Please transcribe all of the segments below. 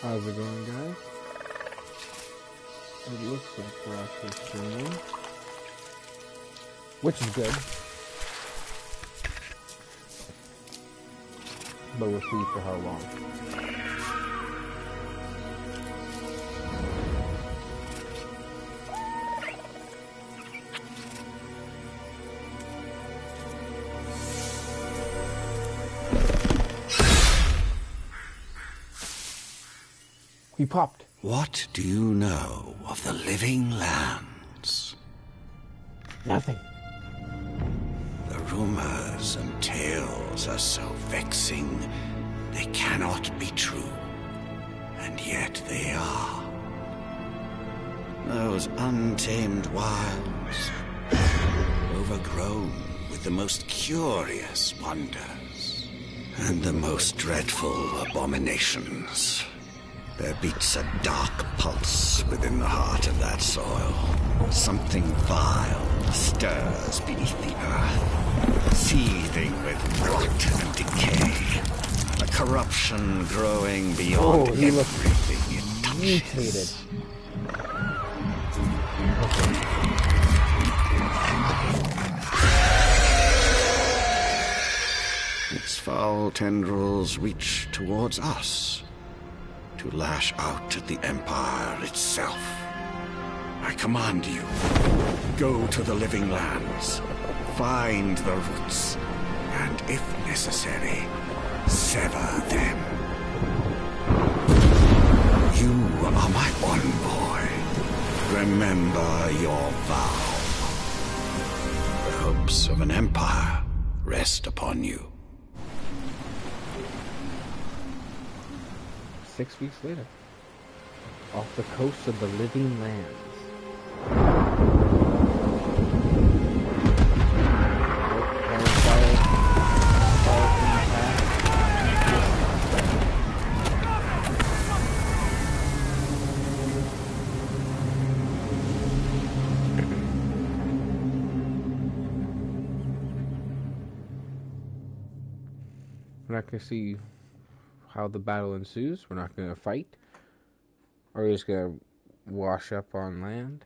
How's it going, guys? It looks like we're actually streaming, which is good, but we'll see for how long. We popped. What do you know of the living lands? Nothing. The rumors and tales are so vexing, they cannot be true. And yet they are. Those untamed wilds, overgrown with the most curious wonders, and the most dreadful abominations. There beats a dark pulse within the heart of that soil. Something vile stirs beneath the earth, seething with rot and decay. A corruption growing beyond everything it touches. Its foul tendrils reach towards us, to lash out at the Empire itself. I command you, go to the living lands, find the roots, and if necessary, sever them. You are my envoy. Remember your vow. The hopes of an empire rest upon you. 6 weeks later, off the coast of the living lands. We're not going to see how the battle ensues. We're not going to fight. We're just going to wash up on land.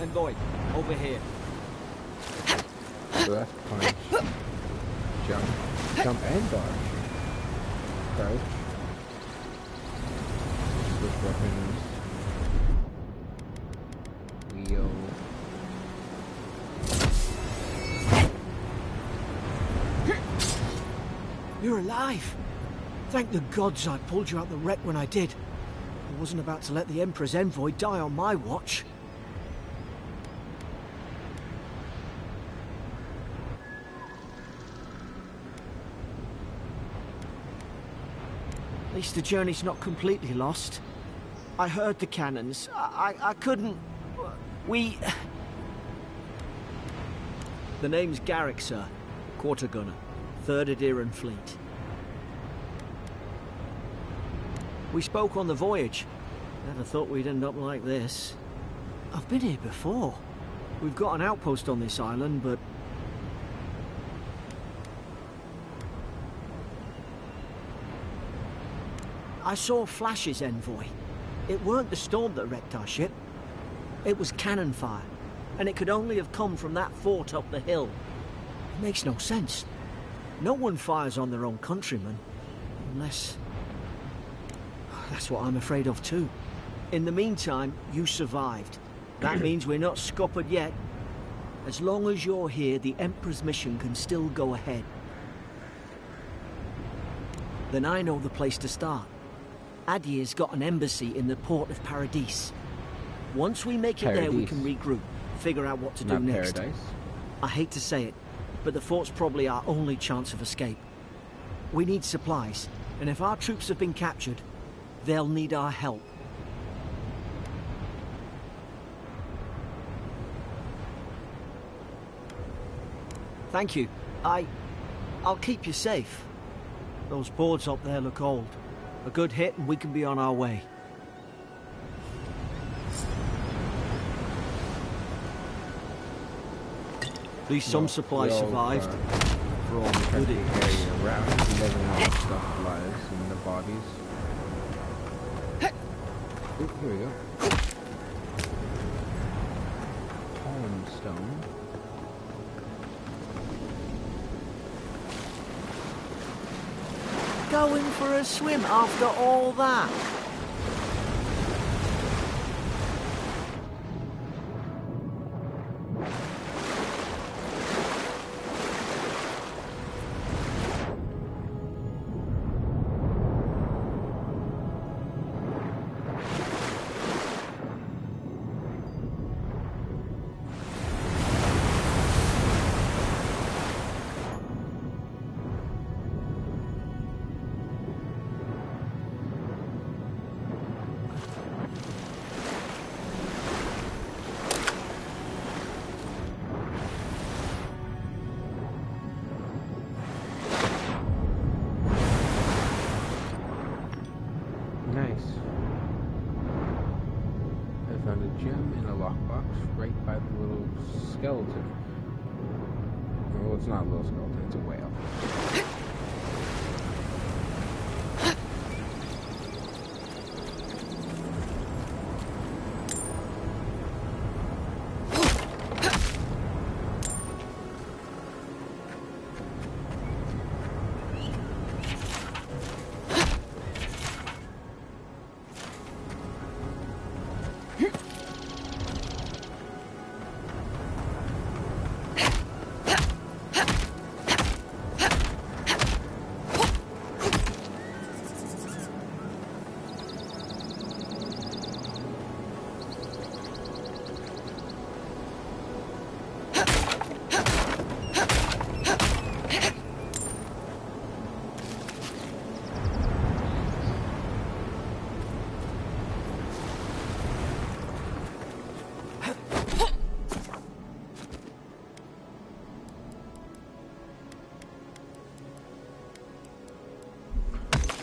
Envoy, over here. So that's punch, jump and dodge. Crouch. Switch weapons. Wheel. You're alive! Thank the gods I pulled you out the wreck when I did. I wasn't about to let the Emperor's envoy die on my watch. At least the journey's not completely lost. I heard the cannons. I couldn't... We... The name's Garrick, sir. Quarter gunner. 3rd Adiran Fleet. We spoke on the voyage. Never thought we'd end up like this. I've been here before. We've got an outpost on this island, but... I saw flashes, Envoy. It weren't the storm that wrecked our ship. It was cannon fire, and it could only have come from that fort up the hill. It makes no sense. No one fires on their own countrymen, unless... That's what I'm afraid of too. In the meantime, you survived. That means we're not scuppered yet. As long as you're here, the Emperor's mission can still go ahead. Then I know the place to start. Adir's got an embassy in the port of Paradis. Once we make it there, we can regroup, figure out what to do next. Paradise. I hate to say it, but the fort's probably our only chance of escape. We need supplies, and if our troops have been captured, they'll need our help. Thank you. I'll keep you safe. Those boards up there look old. A good hit and we can be on our way. At least some supplies survived. For all the good it is. Around, you never know what stuff lies in the bodies. Ooh, here we go. Holland stone. Going for a swim after all that? Nice. I found a gem in a lockbox right by the little skeleton. Well, it's not a little skeleton, it's a whale.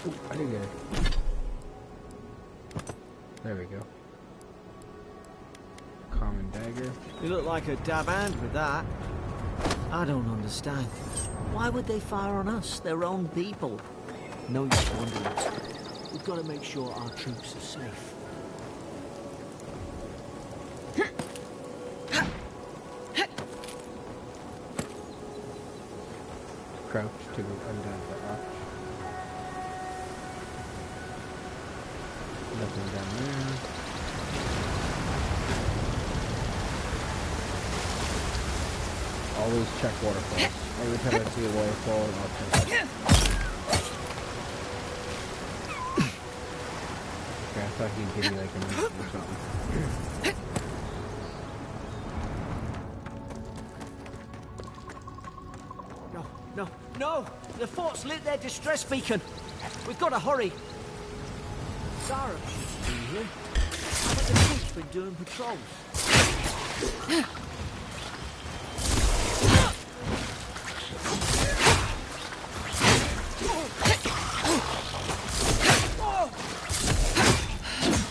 Ooh, I didn't get it. There we go. Common dagger. You look like a dab hand with that. I don't understand. Why would they fire on us, their own people? No use wondering. We've got to make sure our troops are safe. Crouch to go under the arch. Nothing down there. Always check waterfalls. Every time I see a waterfall, I'll check it. Okay, I thought he'd give me like a minute or something. No! The fort's lit their distress beacon. We've got to hurry. Sarah should be here. I bet the troops been doing patrols.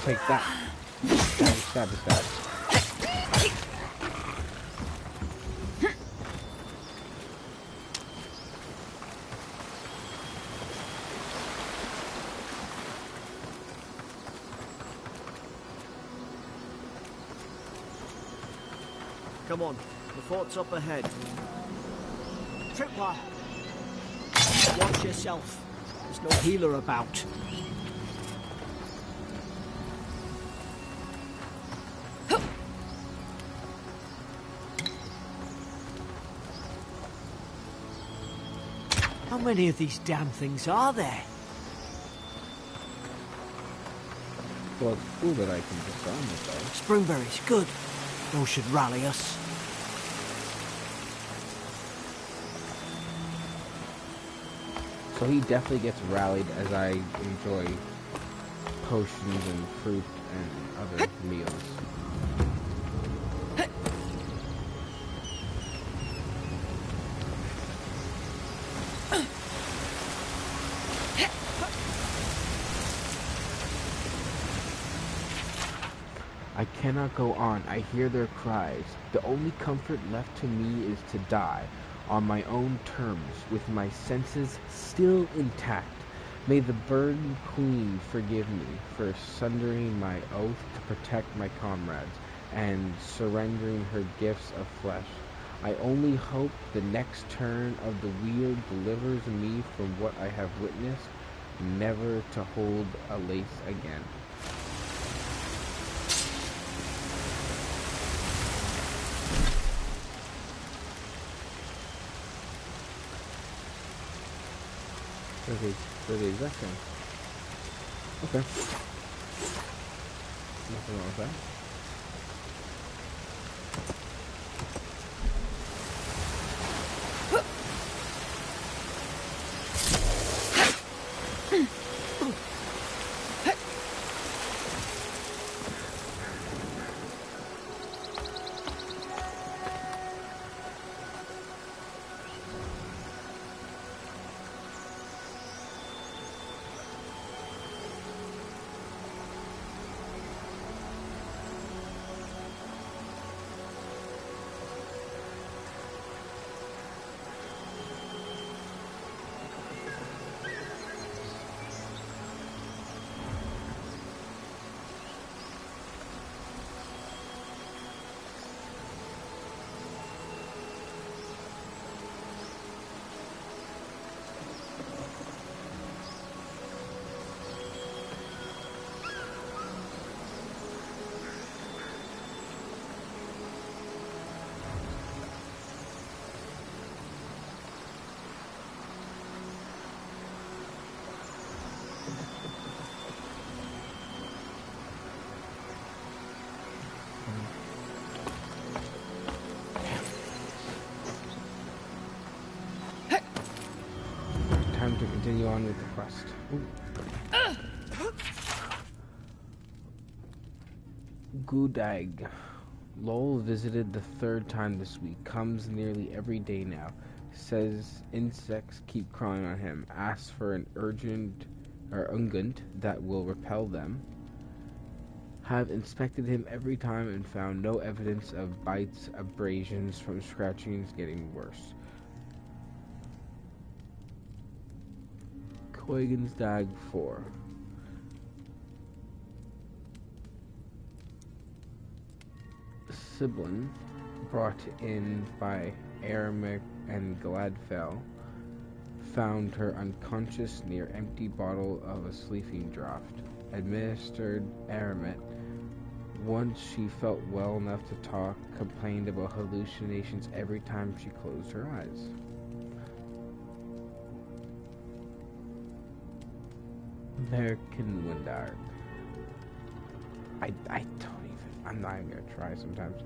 Take that. Stab, stab. Come on, the fort's up ahead. Tripwire! Watch yourself. There's no healer about. How many of these damn things are there? Well, it's cool that I can disarm it, though. Springberries, good. Those should rally us. So he definitely gets rallied as I enjoy potions and fruit and other meals. I cannot go on. I hear their cries. The only comfort left to me is to die on my own terms, with my senses still intact. May the Bird Queen forgive me for sundering my oath to protect my comrades and surrendering her gifts of flesh. I only hope the next turn of the wheel delivers me from what I have witnessed, never to hold a lace again. They're the exact same. Okay. Nothing wrong with that. Time to continue on with the quest. Gudag. Lowell visited the third time this week. Comes nearly every day now. Says insects keep crawling on him. Asks for an unguent that will repel them. Have inspected him every time and found no evidence of bites, abrasions from scratchings getting worse. Huygens Dag 4. Siblin, brought in by Aramek and Gladfell, found her unconscious near empty bottle of a sleeping draught. Administered Aramet. Once she felt well enough to talk, complained about hallucinations every time she closed her eyes. American Windar. I don't even, I'm not even gonna try sometimes.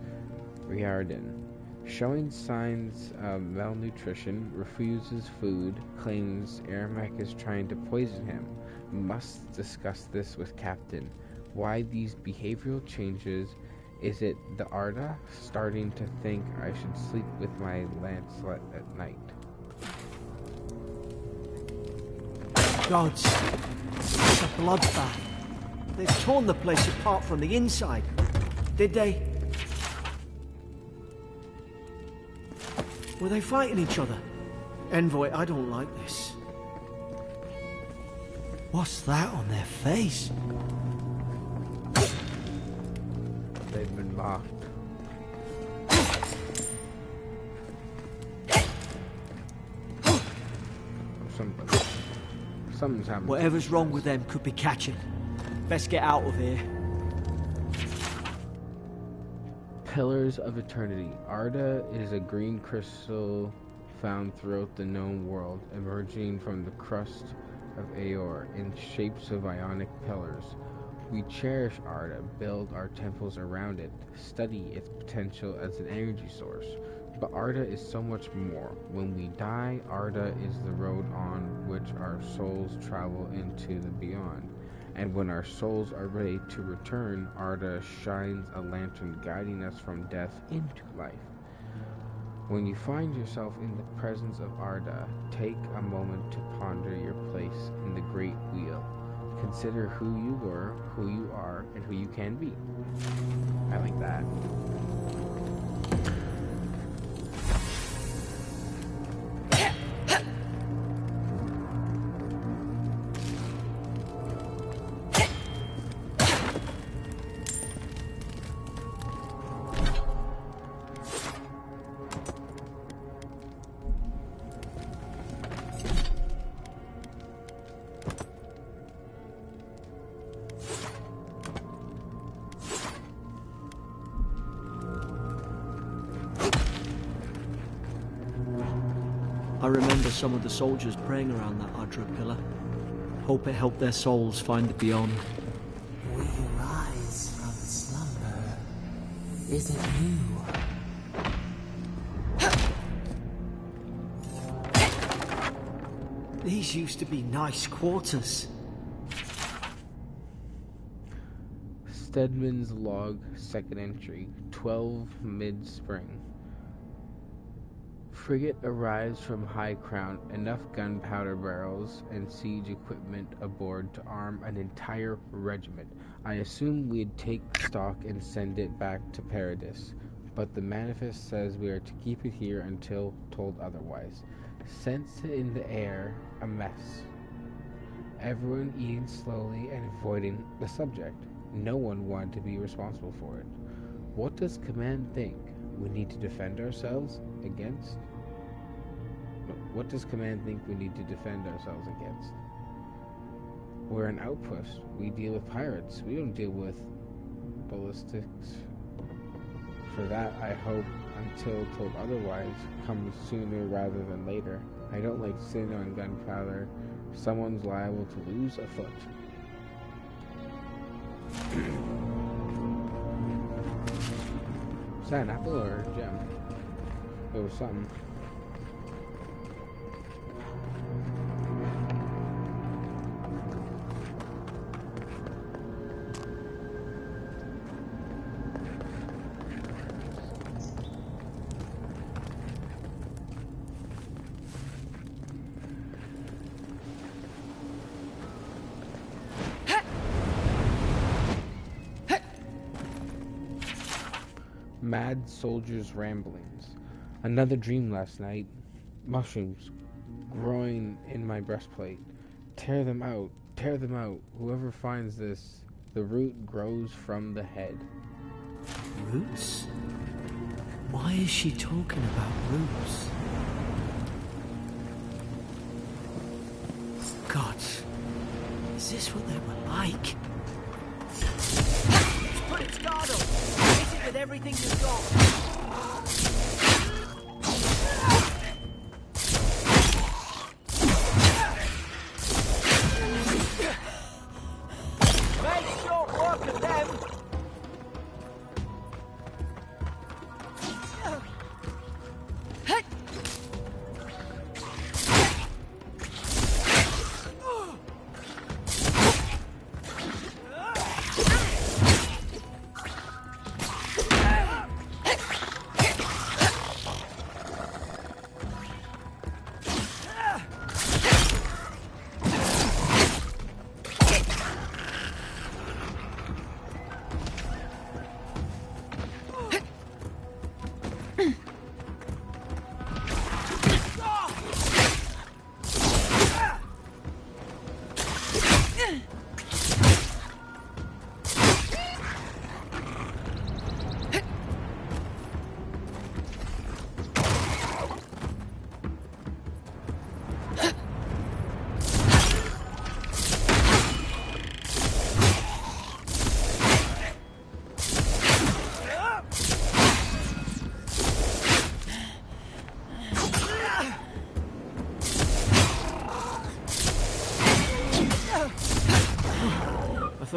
Riordan. Showing signs of malnutrition, refuses food, claims Aramek is trying to poison him. Must discuss this with Captain. Why these behavioral changes? Is it the Arda? Starting to think I should sleep with my Lancelet at night. Gods, it's a bloodbath. They've torn the place apart from the inside. Did they? Were they fighting each other? Envoy, I don't like this. What's that on their face? They've been mocked. Something's happened. Whatever's wrong with them could be catching. Best get out of here. Pillars of Eternity. Arda is a green crystal found throughout the known world, emerging from the crust of Aeor in shapes of ionic pillars. We cherish Arda, build our temples around it, study its potential as an energy source. But Arda is so much more. When we die, Arda is the road on which our souls travel into the beyond. And when our souls are ready to return, Arda shines a lantern guiding us from death into life. When you find yourself in the presence of Arda, take a moment to ponder your place in the great wheel. Consider who you were, who you are, and who you can be. I like that. I remember some of the soldiers praying around that Adra pillar. Hope it helped their souls find the beyond. We rise from slumber. Is it you? These used to be nice quarters. Stedman's log, second entry, 12 mid-spring. Frigate arrives from High Crown, enough gunpowder barrels and siege equipment aboard to arm an entire regiment. I assume we'd take stock and send it back to Paradis, but the manifest says we are to keep it here until told otherwise. Sense in the air, a mess. Everyone eating slowly and avoiding the subject. No one wanted to be responsible for it. What does command think? We need to defend ourselves against? What does command think we need to defend ourselves against? We're an outpost. We deal with pirates. We don't deal with ballistics. For that, I hope, until told otherwise, comes sooner rather than later. I don't like sitting on gunpowder. Someone's liable to lose a foot. Is that an apple or a gem? It was something. Mad soldier's ramblings. Another dream last night. Mushrooms growing in my breastplate. Tear them out. Tear them out. Whoever finds this, the root grows from the head. Roots? Why is she talking about roots? God, is this what they were like? Put its guard up! Hit it with everything you've got! Make short work of them!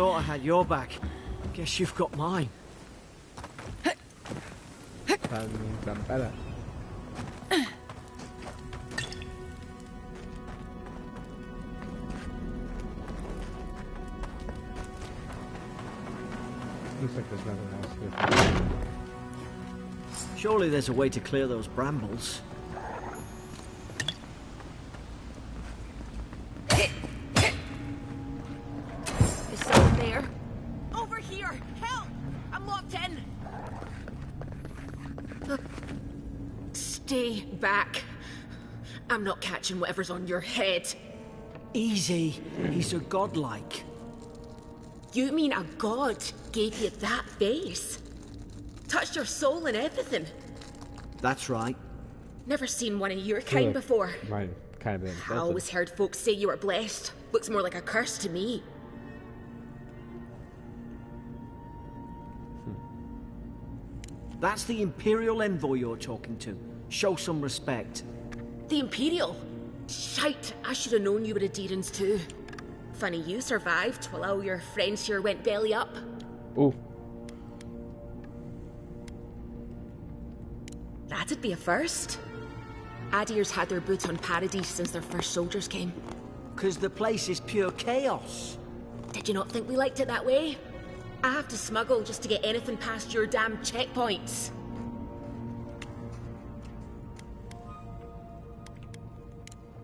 Thought I had your back. Guess you've got mine. Zampara. Looks like there's nothing else here. Surely there's a way to clear those brambles. Is someone there? Over here! Help! I'm locked in! Stay back. I'm not catching whatever's on your head. Easy. He's a godlike. You mean a god gave you that face? Touched your soul and everything? That's right. Never seen one of your kind before. Mine kind of I insulted. always heard folks say you were blessed. Looks more like a curse to me. That's the Imperial envoy you're talking to. Show some respect. The Imperial? Shite, I should have known you were a Deerans too. Funny you survived while all your friends here went belly up. Ooh. That'd be a first. Adir's had their boot on Paradise since their first soldiers came. 'Cause the place is pure chaos. Did you not think we liked it that way? I have to smuggle just to get anything past your damn checkpoints.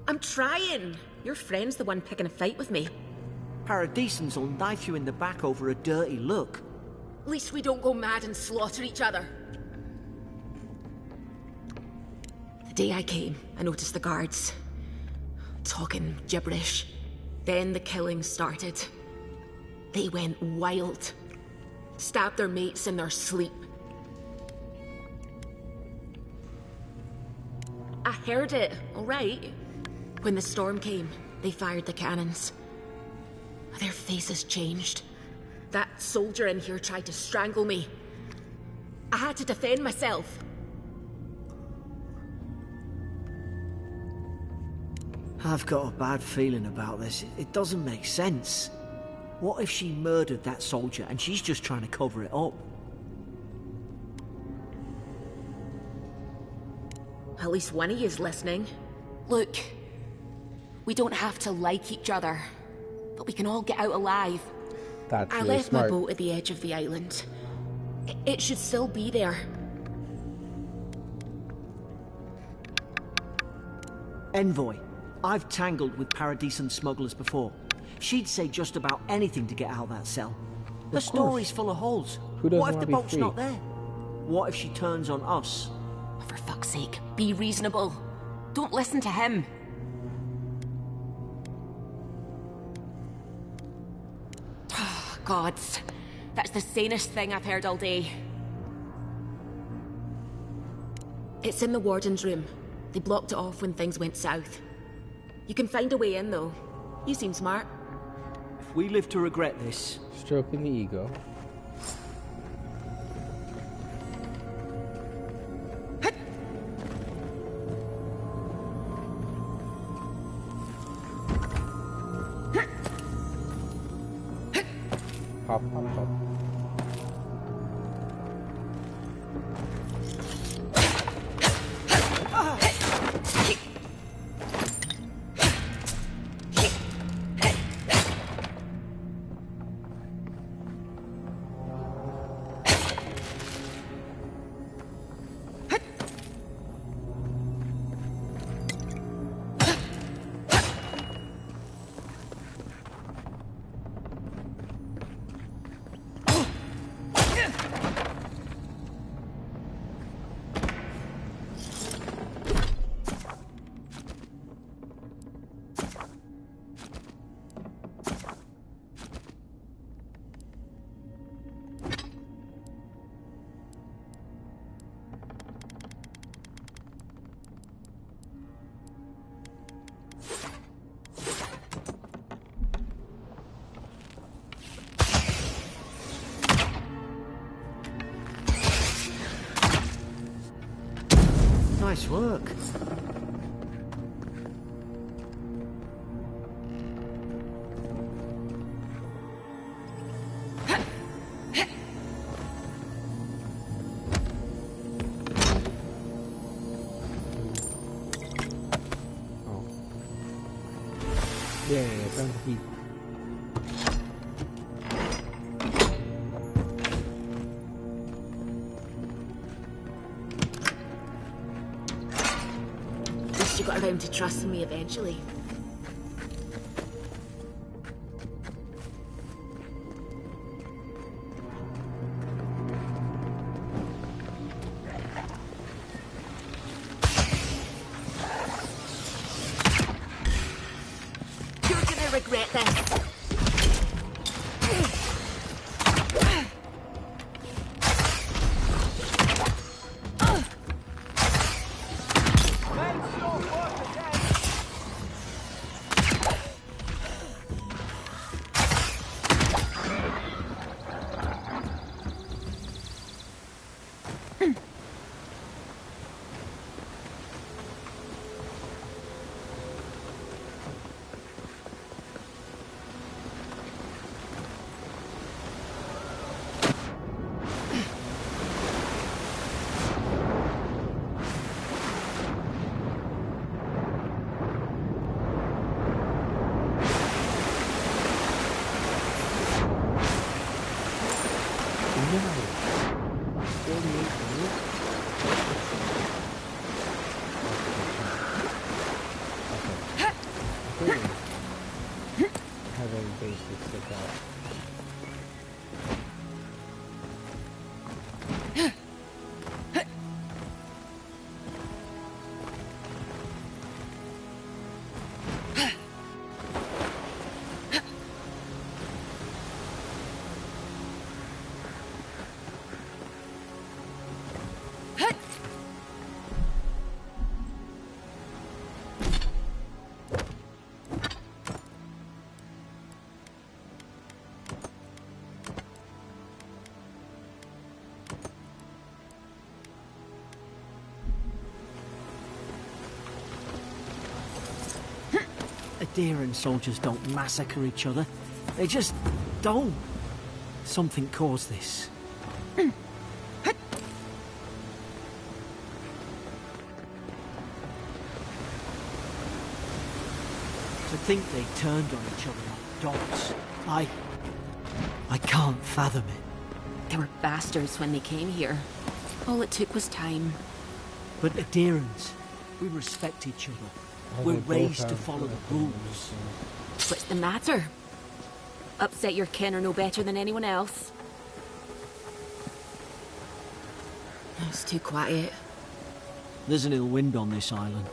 I'm trying. Your friend's the one picking a fight with me. Paradisans will knife you in the back over a dirty look. At least we don't go mad and slaughter each other. The day I came, I noticed the guards talking gibberish. Then the killing started. They went wild. Stabbed their mates in their sleep. I heard it, all right. When the storm came, they fired the cannons. Their faces changed. That soldier in here tried to strangle me. I had to defend myself. I've got a bad feeling about this. It doesn't make sense. What if she murdered that soldier and she's just trying to cover it up? At least one of you is listening. Look, we don't have to like each other, but we can all get out alive. That's I really left smart. my boat at the edge of the island. It should still be there. Envoy, I've tangled with Paradisan smugglers before. She'd say just about anything to get out of that cell. Her story's full of holes. Who doesn't What if wanna the be boat's free? not there? What if she turns on us? For fuck's sake, be reasonable. Don't listen to him. Gods, that's the sanest thing I've heard all day. It's in the warden's room. They blocked it off when things went south. You can find a way in, though. You seem smart. If we live to regret this, Stroking the ego. Pop, pop, pop. nice work. Yeah, sounds heat. At least you got around to trusting me eventually. You're gonna regret this. Adherent soldiers don't massacre each other. They just don't. Something caused this. To think they turned on each other like dogs. I can't fathom it. They were bastards when they came here. All it took was time. But adherents, we respect each other. We're raised to follow the rules. What's the matter? Upset your kin are no better than anyone else. It's too quiet. There's an ill wind on this island.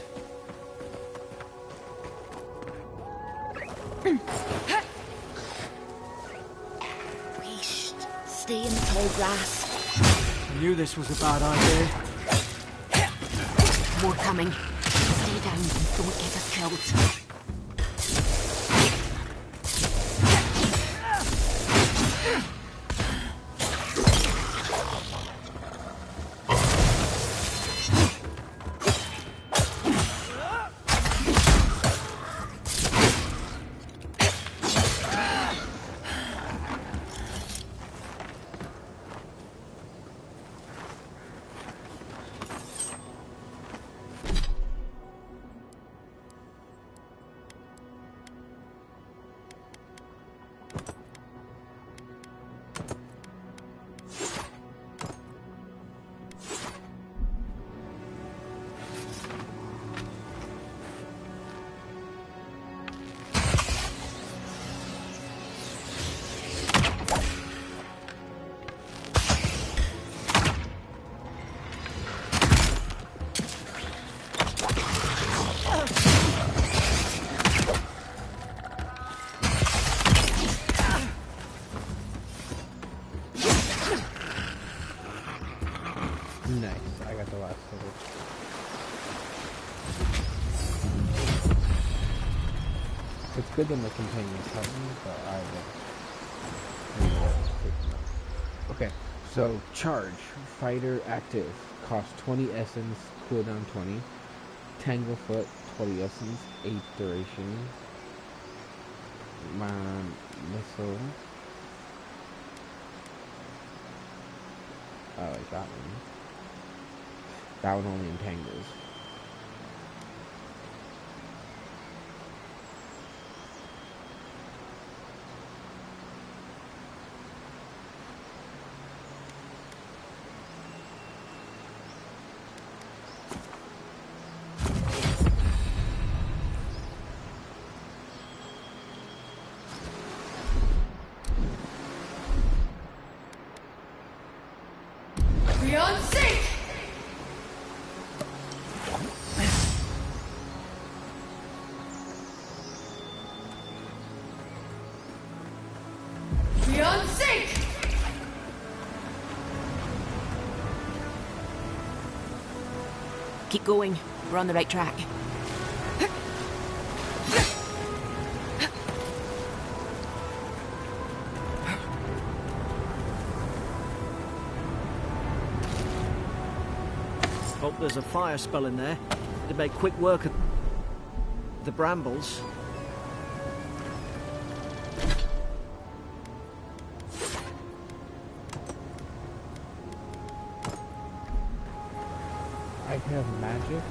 We should stay in the tall grass. I knew this was a bad idea. More coming. Stay down and don't get us killed. Nice, I got the last of it. It's good that my companions help me, but I will. Okay, so charge, fighter active, cost 20 essence, cooldown 20, tanglefoot 20 essence, 8 duration, missile. I like that one. That one only entangles. Keep going. We're on the right track. Hope there's a fire spell in there to make quick work of the brambles. I can have magic.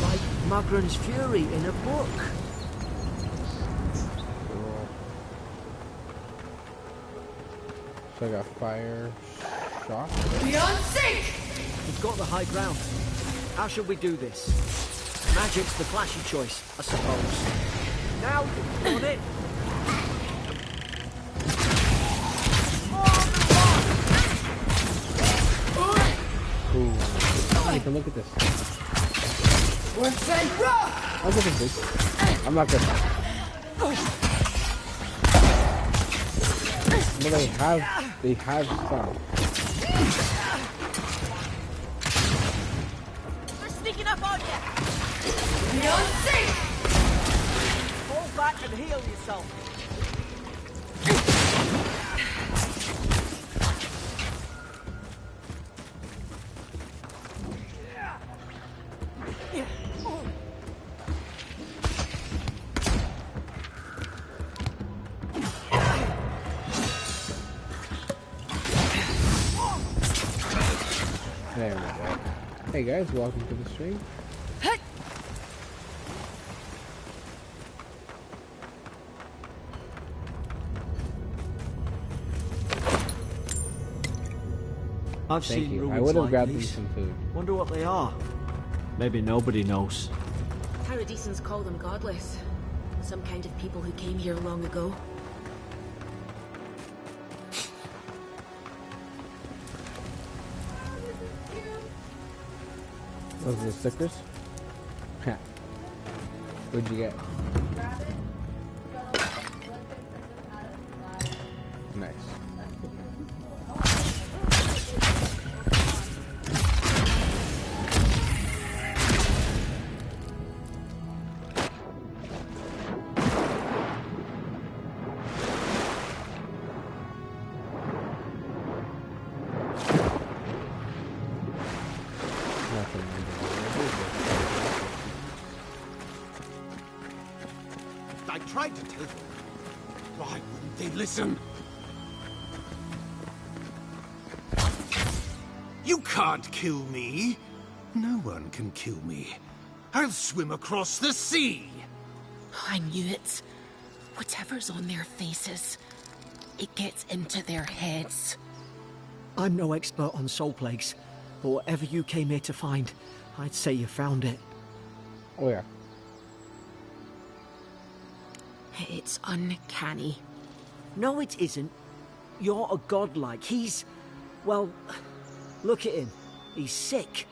Like Magran's Fury in a book. Cool. So I got fire shock. Beyond sync! We've got the high ground. How should we do this? Magic's the flashy choice, I suppose. Now you've done it! Cool. Hey, look at this. I'll get this big. I'm not gonna. But they have some. They're sneaking up on you! Beyond sync! Hold back and heal yourself. There we go. Hey guys, welcome to the stream. I've Thank seen you. ruins I would have like grabbed them these. some food. Wonder what they are. Maybe nobody knows. Paradisans call them godless. Some kind of people who came here long ago. Those are the stickers? Ha. What'd you get? Nice. I tried to tell them. Why wouldn't they listen? You can't kill me. No one can kill me. I'll swim across the sea. I knew it. Whatever's on their faces, it gets into their heads. I'm no expert on soul plagues, but whatever you came here to find, I'd say you found it. Oh yeah. It's uncanny. No, it isn't. You're a godlike. He's... well, look at him. He's sick.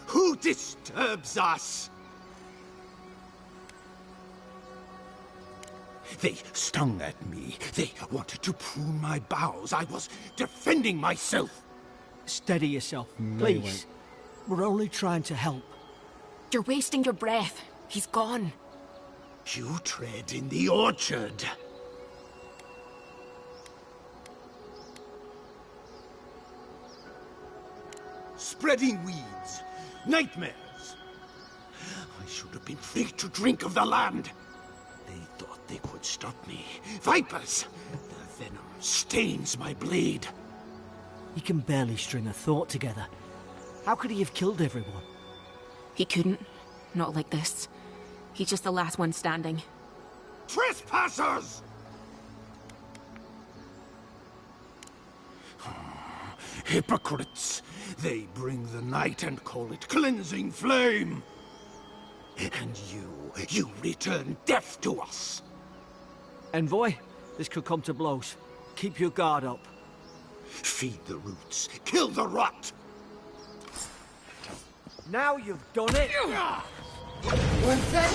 Who disturbs us? They stung at me. They wanted to prune my boughs. I was defending myself. Steady yourself, No, you please. We're only trying to help. You're wasting your breath. He's gone. You tread in the orchard. Spreading weeds. Nightmares. I should have been free to drink of the land. They thought they could stop me. Vipers! The venom stains my blade. He can barely string a thought together. How could he have killed everyone? He couldn't. Not like this. He's just the last one standing. Trespassers! Hypocrites! They bring the night and call it cleansing flame. And you return death to us. Envoy, this could come to blows. Keep your guard up. Feed the roots, kill the rot. Now you've done it! What's that?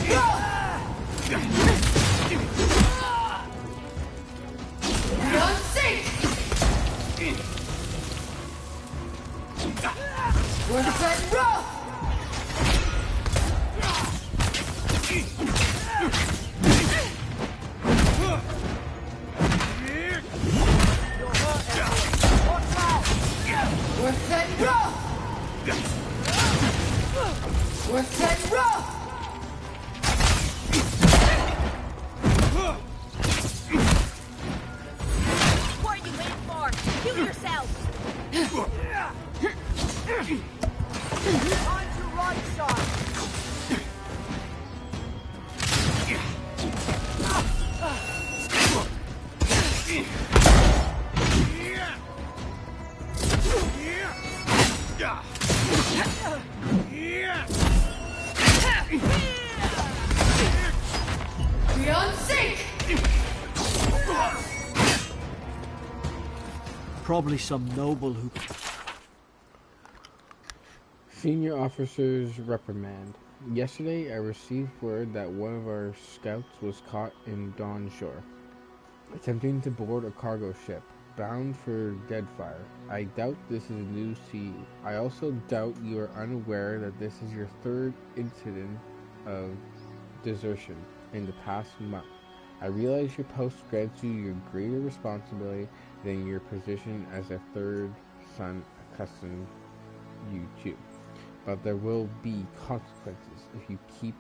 Beyond sync! On to right side. Beyond sync! Probably some noble who... Senior officers reprimand. Yesterday, I received word that one of our scouts was caught in Dawn Shore, attempting to board a cargo ship bound for Deadfire. I doubt this is news to you. I also doubt you are unaware that this is your third incident of desertion in the past month. I realize your post grants you your greater responsibility than your position as a third son accustomed you to. But there will be consequences if you cannot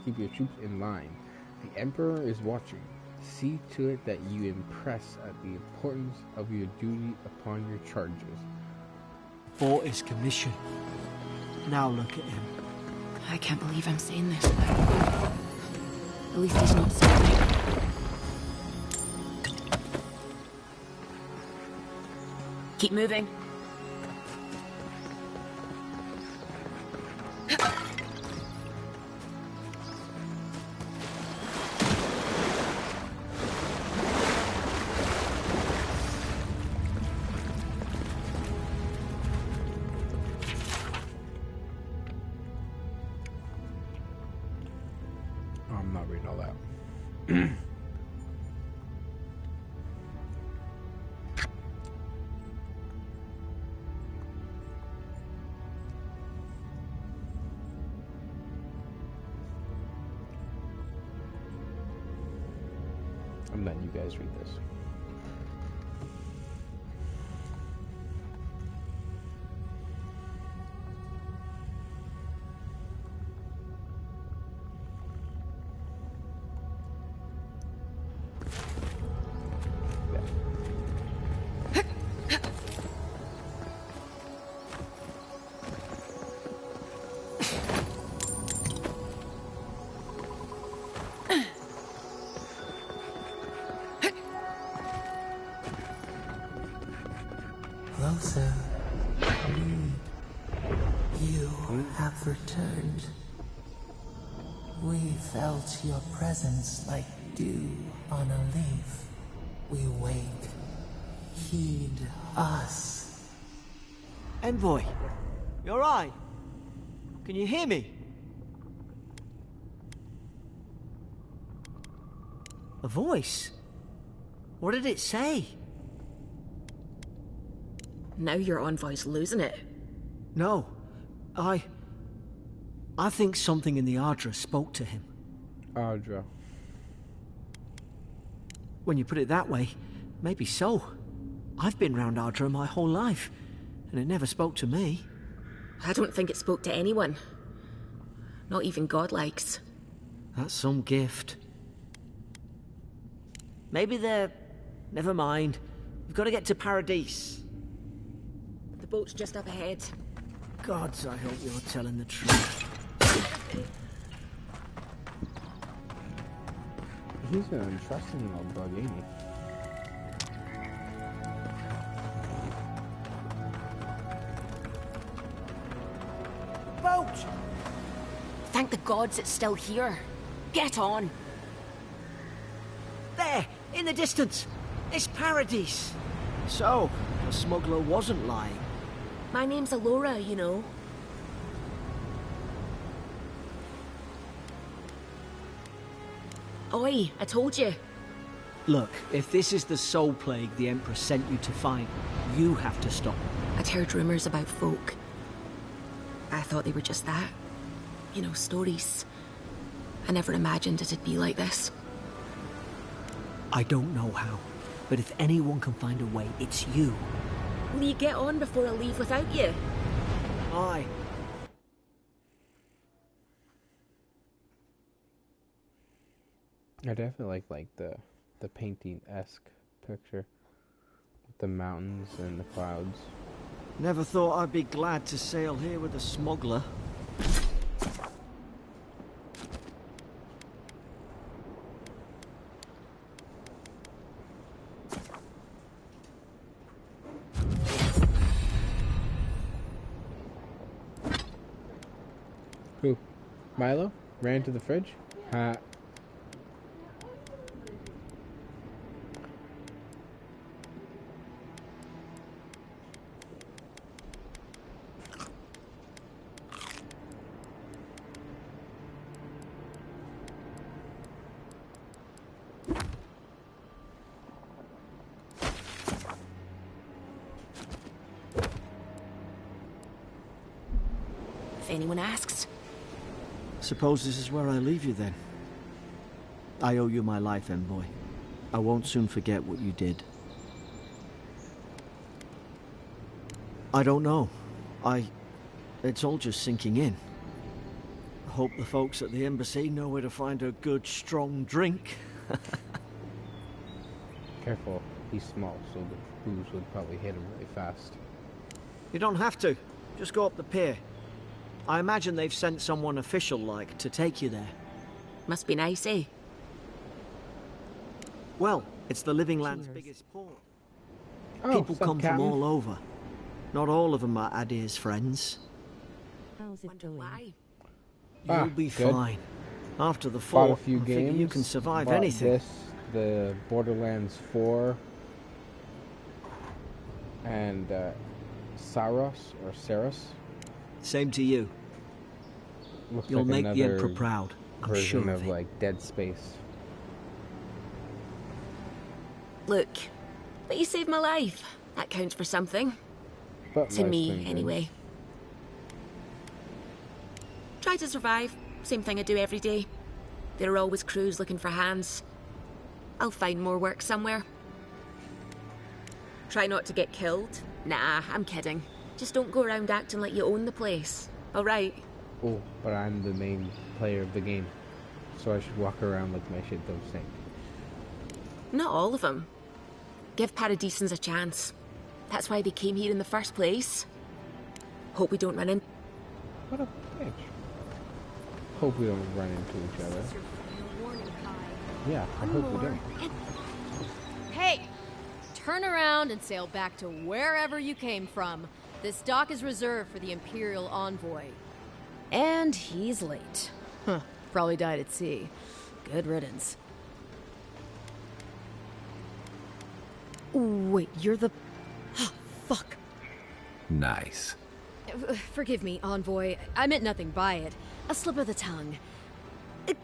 keep your troops in line. The Emperor is watching. See to it that you impress at the importance of your duty upon your charges. Fought his commission. Now look at him. I can't believe I'm saying this, but at least he's not starving. Keep moving. I'm not reading all that. I'm letting you guys read this. Closer. You have returned. We felt your presence like dew on a leaf. We wake. Heed us. Envoy, you alright? Can you hear me? A voice? What did it say? Now your envoy's losing it. No, I think something in the Ardra spoke to him. Audra. When you put it that way, maybe so. I've been round Ardra my whole life, and it never spoke to me. I don't think it spoke to anyone. Not even godlikes. That's some gift. Maybe they're... Never mind. We've got to get to Paradise. The boat's just up ahead. Gods, I hope you're telling the truth. He's an untrusting old bug, ain't he? Boat! Thank the gods it's still here. Get on. There, in the distance. It's Paradise. So, the smuggler wasn't lying. My name's Alora, you know. Oi, I told you. Look, if this is the soul plague the Emperor sent you to find, you have to stop it. I'd heard rumours about folk. I thought they were just that. You know, stories. I never imagined it'd be like this. I don't know how, but if anyone can find a way, it's you. Will you get on before I leave without you? Aye. I definitely like the painting-esque picture with the mountains and the clouds. Never thought I'd be glad to sail here with a smuggler. Who? Milo? Ran to the fridge? Ha. If anyone asks. Suppose this is where I leave you then. I owe you my life, envoy. I won't soon forget what you did. I don't know. It's all just sinking in. I hope the folks at the embassy know where to find a good, strong drink. Careful. He's small, so the booze would probably hit him really fast. You don't have to. Just go up the pier. I imagine they've sent someone official-like to take you there. Must be nice, eh? Well, it's the Living Land's biggest port. Oh, People sup, come Captain? from all over. Not all of them are Adir's friends. How's it Wonder going? why. You'll be good. fine. After the Bought fall, a few I figure games. you can survive Bought anything. This, the Borderlands 4, and Saros or Saros. Same to you. Looks You'll like make the another Emperor proud. I'm version sure of of it. like Dead Space. Look, but you saved my life. That counts for something. But To most me, things anyway. Try to survive. Same thing I do every day. There are always crews looking for hands. I'll find more work somewhere. Try not to get killed. Nah, I'm kidding. Just don't go around acting like you own the place. Alright? Oh, but I'm the main player of the game, so I should walk around like my shit don't stink. Not all of them. Give Paradisans a chance. That's why they came here in the first place. Hope we don't run in. What a bitch. Hope we don't run into each other. Yeah, I hope we don't. Hey! Turn around and sail back to wherever you came from. This dock is reserved for the Imperial Envoy. And he's late. Huh. Probably died at sea. Good riddance. Wait, you're the... Fuck. Nice. Forgive me, Envoy. I meant nothing by it. A slip of the tongue.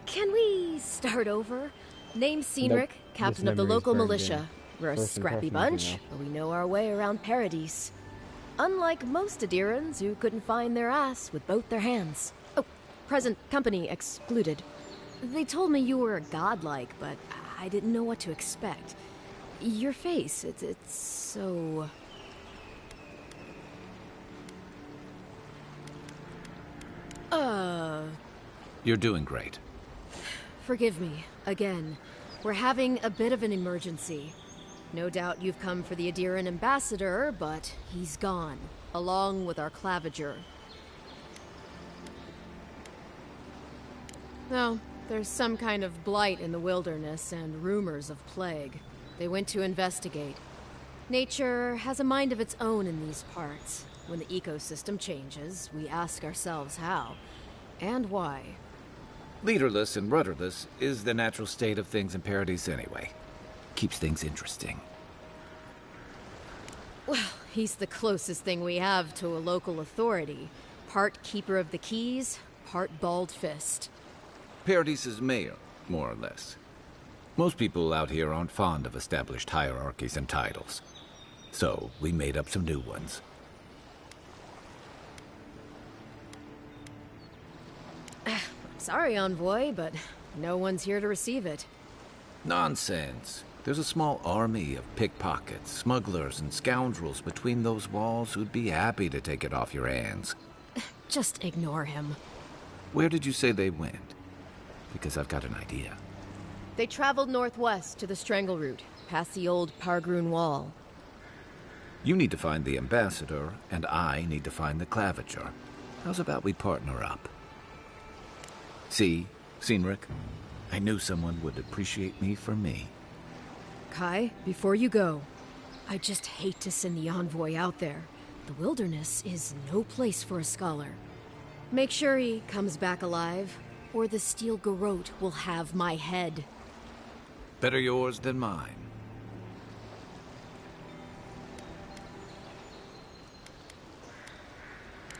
Can we start over? Name's Cedric, Nope. captain This of the memory's local burned militia. in. We're a First scrappy impressions, bunch, you know. but we know our way around Paradise. Unlike most Adirans who couldn't find their ass with both their hands. Oh, present company excluded. They told me you were godlike, but I didn't know what to expect. Your face, it's so... You're doing great. Forgive me, again. We're having a bit of an emergency. No doubt you've come for the Adiran ambassador, but he's gone, along with our claviger. No, there's some kind of blight in the wilderness and rumors of plague. They went to investigate. Nature has a mind of its own in these parts. When the ecosystem changes, we ask ourselves how and why. Leaderless and rudderless is the natural state of things in Paradise anyway. Keeps things interesting. Well, he's the closest thing we have to a local authority. Part keeper of the keys, part bald fist. Paradise's mayor, more or less. Most people out here aren't fond of established hierarchies and titles. So, we made up some new ones. Sorry, Envoy, but no one's here to receive it. Nonsense. There's a small army of pickpockets, smugglers, and scoundrels between those walls who'd be happy to take it off your hands. Just ignore him. Where did you say they went? Because I've got an idea. They traveled northwest to the Strangle Route, past the old Pargroon Wall. You need to find the ambassador, and I need to find the claviger. How's about we partner up? See, Cynric? I knew someone would appreciate me for me. Kai, before you go, I just hate to send the envoy out there. The wilderness is no place for a scholar. Make sure he comes back alive, or the steel garrote will have my head. Better yours than mine.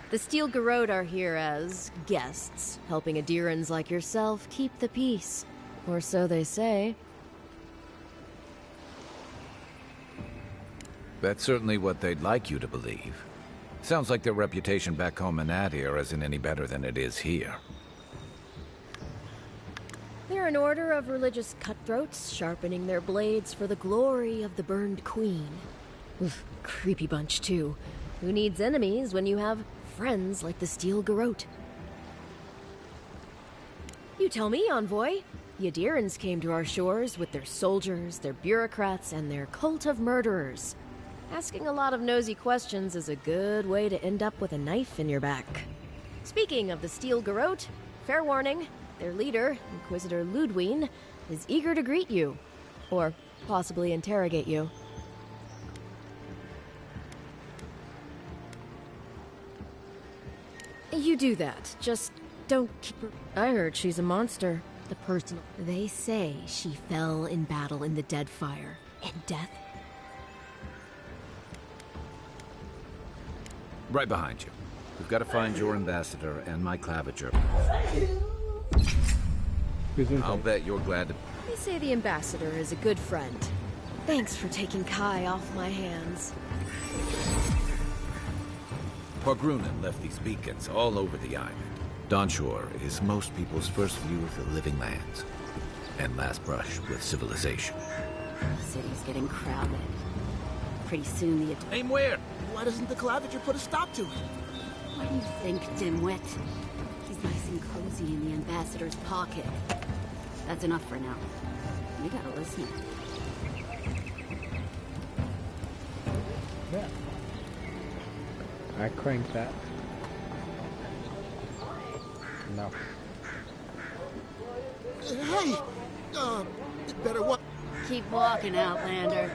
The steel garrote are here as guests, helping Adirans like yourself keep the peace. Or so they say. That's certainly what they'd like you to believe. Sounds like their reputation back home in Adir isn't any better than it is here. They're an order of religious cutthroats, sharpening their blades for the glory of the burned queen. Oof, creepy bunch, too. Who needs enemies when you have friends like the steel garrote? You tell me, envoy. The Adirans came to our shores with their soldiers, their bureaucrats, and their cult of murderers. Asking a lot of nosy questions is a good way to end up with a knife in your back. Speaking of the steel garrote, fair warning, their leader, Inquisitor Ludwine, is eager to greet you. Or possibly interrogate you. You do that. Just don't keep her... I heard she's a monster. The person... They say she fell in battle in the Deadfire. And death... Right behind you. We've got to find your ambassador and my claviger. I'll bet you're glad to... They say the ambassador is a good friend. Thanks for taking Kai off my hands. Pargrunen left these beacons all over the island. Donshore is most people's first view of the living lands. And last brush with civilization. The city's getting crowded. Pretty soon the... Aim where? Why doesn't the claviger put a stop to it? What do you think, dimwit? He's nice and cozy in the ambassador's pocket. That's enough for now. You gotta listen. Yeah. I cranked that. No. Hey! Better what? Keep walking, Outlander.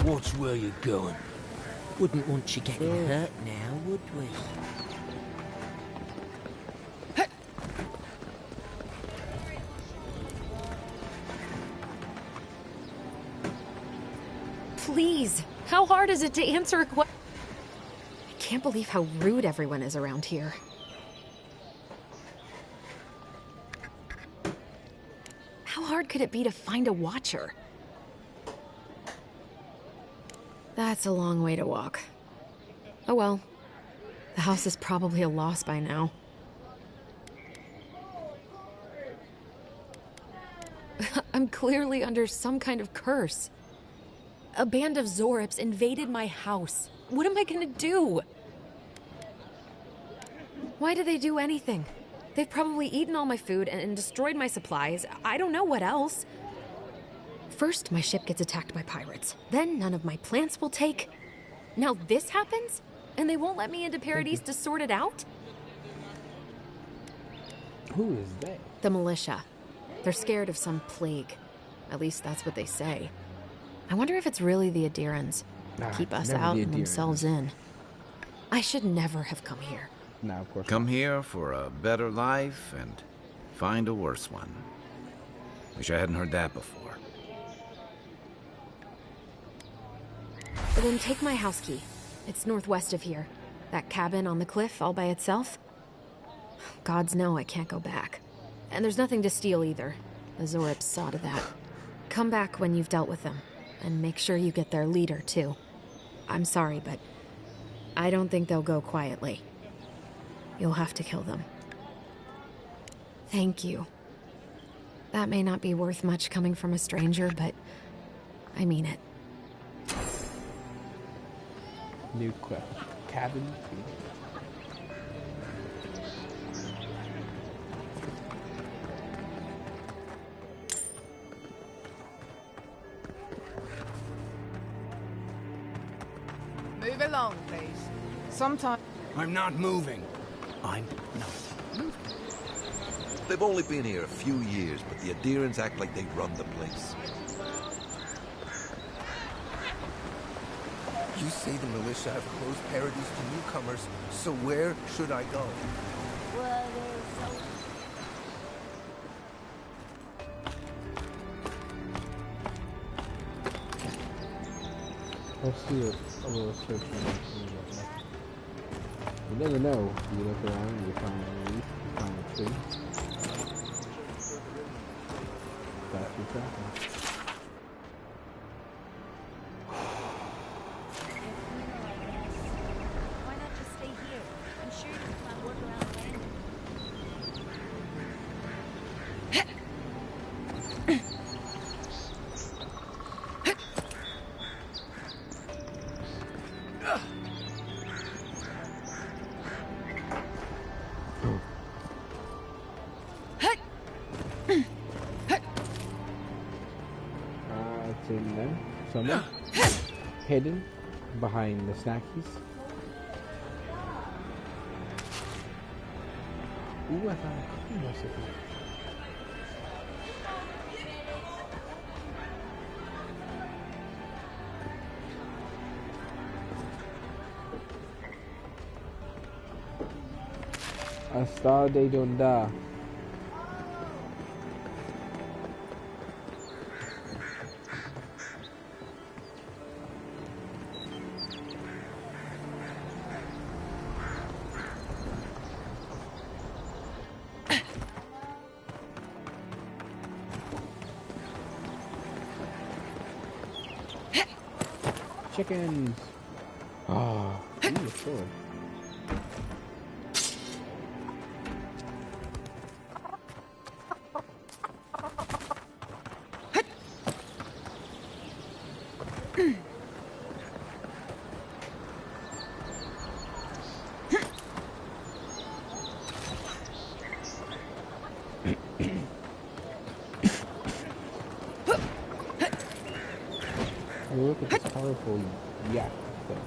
Watch where you're going. Wouldn't want you getting hurt now, would we? Please, how hard is it to answer a question? I can't believe how rude everyone is around here. How hard could it be to find a watcher? That's a long way to walk. Oh well. The house is probably a loss by now. I'm clearly under some kind of curse. A band of Zorips invaded my house. What am I gonna do? Why do they do anything? They've probably eaten all my food and destroyed my supplies. I don't know what else. First, my ship gets attacked by pirates. Then none of my plants will take. Now this happens? And they won't let me into Paradise to sort it out? Who is they? The militia. They're scared of some plague. At least that's what they say. I wonder if it's really the Adirans. Keep us out and themselves in. I should never have come here. No, of course. Come here for a better life and find a worse one. Wish I hadn't heard that before. Then take my house key. It's northwest of here. That cabin on the cliff all by itself. Gods know I can't go back. And there's nothing to steal either. The Zorips saw to that. Come back when you've dealt with them. And make sure you get their leader, too. I'm sorry, but I don't think they'll go quietly. You'll have to kill them. Thank you. That may not be worth much coming from a stranger, but I mean it. New quest. Cabin. alone, please. Sometimes... I'm not moving. I'm not. They've only been here a few years, but the Adherents act like they run the place. You say the militia have closed Paradise to newcomers, so where should I go? Well, there's so... Let's do a little search. You never know. You look around, you find a leaf, you find a tree. That's your tracking. Why not just stay here? I'm sure you can find work around the landing. It's in there somewhere. Hidden behind the snackies. Ooh, I found a cooking recipe. Hasta de donda. Chickens. Ah, ooh, sword. Look at this colorful yak thing.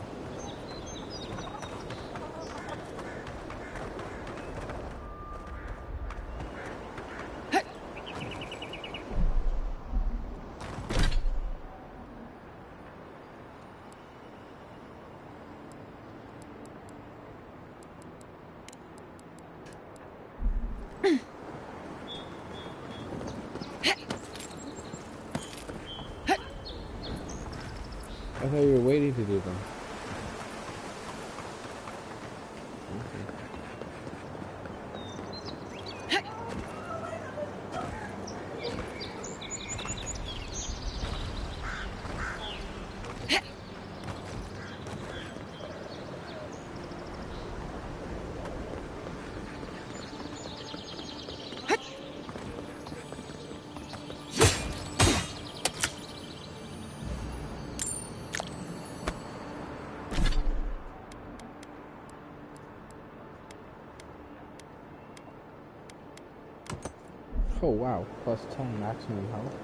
I thought you were waiting to do them. Oh wow, plus 10 maximum health.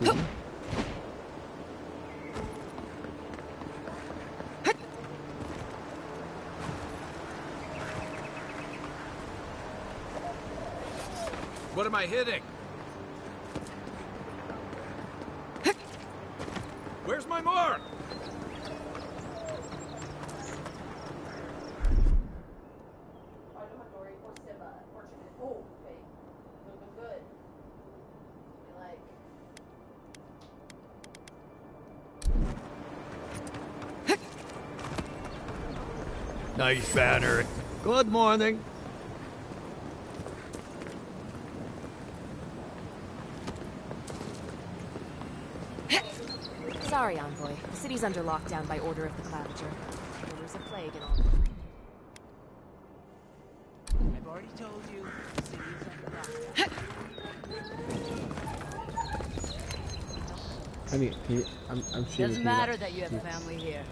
See? What am I hitting? Where's my mark? Nice banner. Good morning. Sorry, Envoy. The city's under lockdown by order of the Clavager. Rumors of plague and all. I've already told you, the city is under lockdown. I mean, I'm sure. Doesn't matter that you have family here.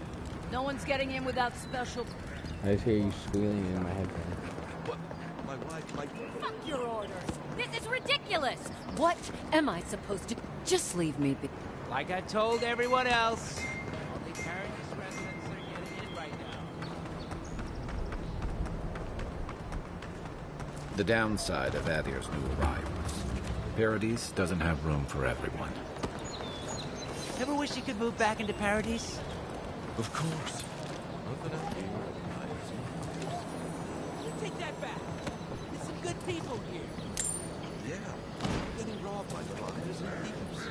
No one's getting in without special... I just hear you squealing in my headphones. What? My wife might... Fuck your orders! This is ridiculous! What am I supposed to... Just leave me be. Like I told everyone else, The downside of Adir's new arrivals. Paradise doesn't have room for everyone. Ever wish you could move back into Paradise? Of course. Nothing out here. Take that back. There's some good people here. Yeah. I'm getting robbed by the liars and thieves.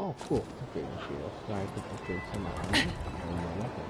Oh, cool. Okay, shield. So I can upgrade some armor and my weapon.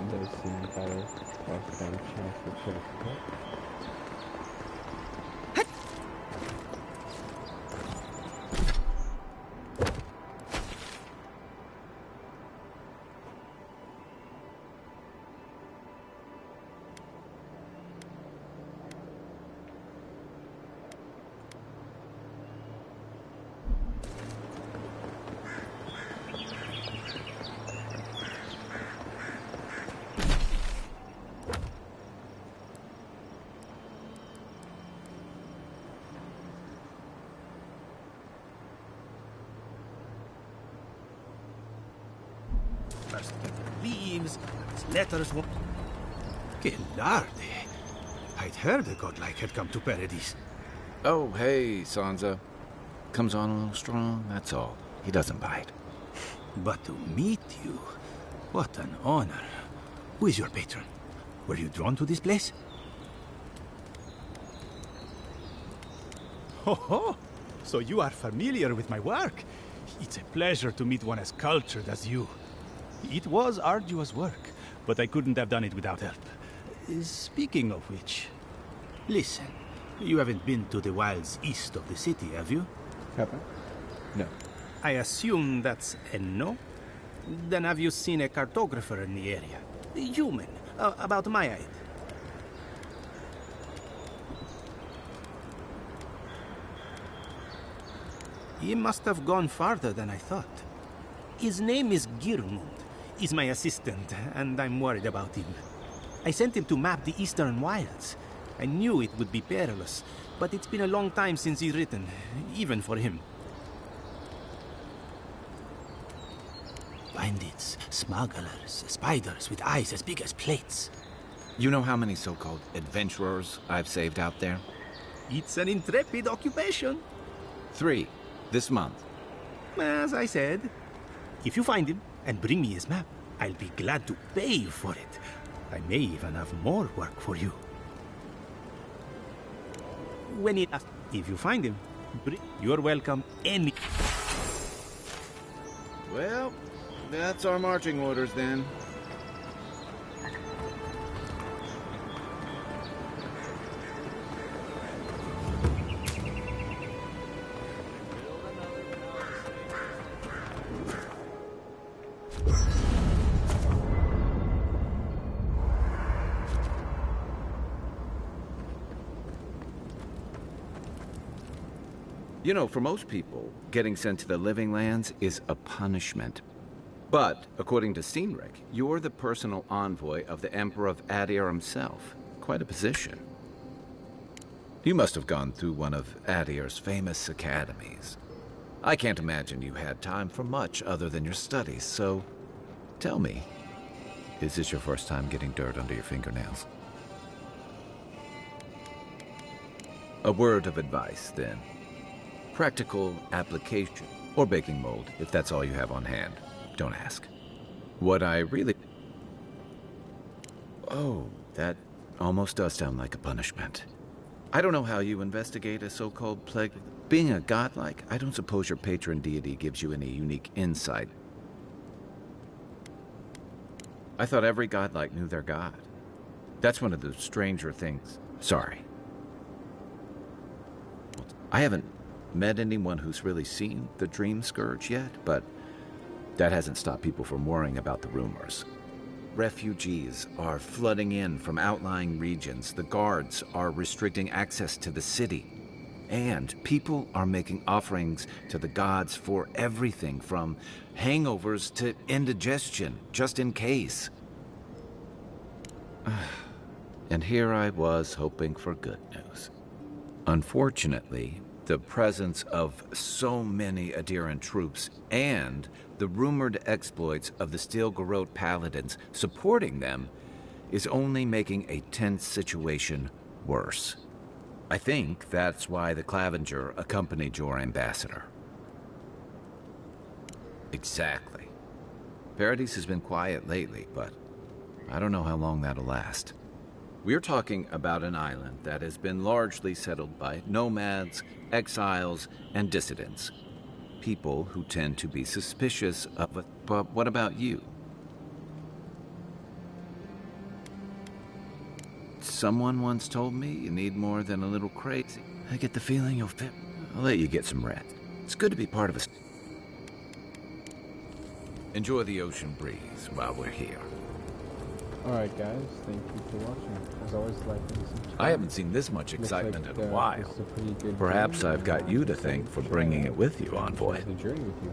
Does seem better. Plus one chance for critical. First leaves, letters. Que larde! I'd heard a godlike had come to Paradise. Oh, hey, Sansa. Comes on a little strong, that's all. He doesn't bite. But to meet you, what an honor. Who is your patron? Were you drawn to this place? Ho ho! So you are familiar with my work? It's a pleasure to meet one as cultured as you. It was arduous work, but I couldn't have done it without help. Speaking of which, listen, you haven't been to the wilds east of the city, have you? Have I? No. I assume that's a no? Then have you seen a cartographer in the area? A human, about my height. He must have gone farther than I thought. His name is Girmund. He's my assistant, and I'm worried about him. I sent him to map the eastern wilds. I knew it would be perilous, but it's been a long time since he's written, even for him. Bandits, smugglers, spiders with eyes as big as plates. You know how many so-called adventurers I've saved out there? It's an intrepid occupation. 3, this month. As I said, if you find him and bring me his map, I'll be glad to pay you for it. I may even have more work for you. If you find him, you're welcome any... Well, that's our marching orders then. You know, for most people, getting sent to the Living Lands is a punishment. But, according to Cynric, you're the personal envoy of the Emperor of Adir himself. Quite a position. You must have gone through one of Adir's famous academies. I can't imagine you had time for much other than your studies, so tell me, is this your first time getting dirt under your fingernails? A word of advice, then. Practical application, or baking mold, if that's all you have on hand. Don't ask. What I really... Oh, that almost does sound like a punishment. I don't know how you investigate a so-called plague. Being a godlike, I don't suppose your patron deity gives you any unique insight. I thought every godlike knew their god. That's one of the stranger things. Sorry. I haven't met anyone who's really seen the Dream Scourge yet, but that hasn't stopped people from worrying about the rumors. Refugees are flooding in from outlying regions. The guards are restricting access to the city. And people are making offerings to the gods for everything from hangovers to indigestion, just in case. And here I was hoping for good news. Unfortunately, the presence of so many Adiran troops and the rumored exploits of the Steel Garrote paladins supporting them is only making a tense situation worse. I think that's why the Clavenger accompanied your ambassador. Exactly. Paradise has been quiet lately, but I don't know how long that'll last. We're talking about an island that has been largely settled by nomads, exiles, and dissidents. People who tend to be suspicious of it. But what about you? Someone once told me you need more than a little crazy. I get the feeling you'll fit. I'll let you get some rest. It's good to be part of a... Enjoy the ocean breeze while we're here. Alright guys, thank you for watching. As always, like and subscribe. I haven't seen this much excitement in a while. Perhaps I've got you to thank for bringing it with you, Envoy. The journey with you.